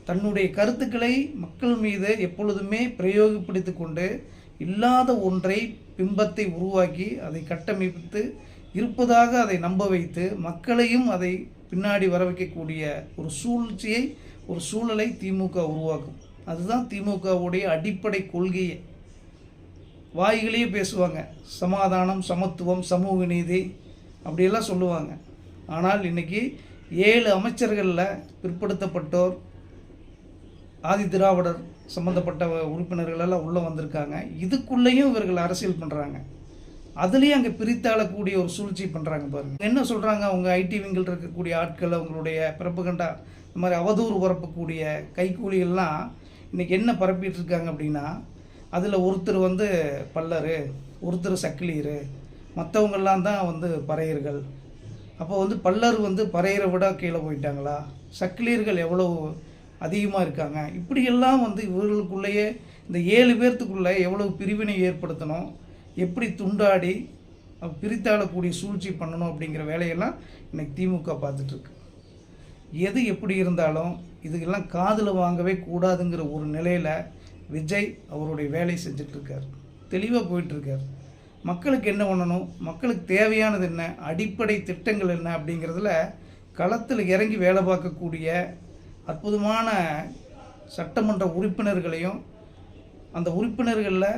தன்னுடைய கருத்துக்களை மக்கள் மீது எப்பொழுதுமே பிரயோகப்படுத்தி கொண்டு இல்லாத ஒன்றை பிம்பத்தை உருவாக்கி அதை கட்டமைத்து இருப்பதாக அதை நம்ப வைத்து மக்களையும் அதை பின்னாடி வர வைக்கக்கூடிய ஒரு சூழலை திமுக உருவாக்கும். அதுதான் திமுகவுடைய அடிப்படை கொள்கையே. வாய்களையே பேசுவாங்க, சமாதானம், சமத்துவம், சமூக நீதி அப்படியெல்லாம் சொல்லுவாங்க. ஆனால் இன்றைக்கி 7 அமைச்சர்களில் பிற்படுத்தப்பட்டோர், ஆதி திராவிடர் சம்மந்தப்பட்ட உறுப்பினர்களெல்லாம் உள்ளே வந்திருக்காங்க. இதுக்குள்ளேயும் இவர்கள் அரசியல் பண்ணுறாங்க. அதுலேயும் அங்கே பிரித்தாளக்கூடிய ஒரு சூழ்ச்சி பண்ணுறாங்க பாருங்கள். என்ன சொல்கிறாங்க, அவங்க ஐடி விங்கில் இருக்கக்கூடிய ஆட்கள், அவங்களுடைய பிறப்புகண்டா இந்த மாதிரி அவதூறு பரப்பக்கூடிய கைக்கூலிகள்லாம் இன்றைக்கி என்ன பரப்பிட்டு இருக்காங்க அப்படின்னா, அதில் ஒருத்தர் பல்லர், ஒருத்தர் சக்கிலியர், மற்றவங்கெல்லாம் தான் பறையர்கள். அப்போ பல்லர் பறையரை விட கீழே போயிட்டாங்களா, சக்கிலியர்கள் எவ்வளோ அதிகமாக இருக்காங்க. இப்படியெல்லாம் இவர்களுக்குள்ளேயே இந்த 7 பேர்த்துக்குள்ளே எவ்வளோ பிரிவினை ஏற்படுத்தணும், எப்படி துண்டாடி பிரித்தாளக்கூடிய சூழ்ச்சி பண்ணணும் அப்படிங்கிற வேலையெல்லாம் இன்றைக்கி திமுக பார்த்துட்ருக்கு. எது எப்படி இருந்தாலும் இதுக்கெல்லாம் காதில் வாங்கவே கூடாதுங்கிற ஒரு நிலையில் விஜய் அவருடைய வேலை செஞ்சிட்ருக்கார், தெளிவாக போயிட்டுருக்கார். மக்களுக்கு என்ன பண்ணணும், மக்களுக்கு தேவையானது என்ன, அடிப்படை திட்டங்கள் என்ன அப்படிங்கிறதுல களத்தில் இறங்கி வேலை பார்க்கக்கூடிய அற்புதமான சட்டமன்ற உறுப்பினர்களையும் அந்த உறுப்பினர்களில்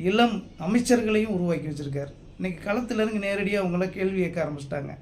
இளம் அமைச்சர்களையும் உருவாக்கி வச்சுருக்கார். இன்றைக்கி களத்தில் இறங்கி நேரடியாக அவங்கள கேள்வி கேட்க ஆரம்பிச்சிட்டாங்க.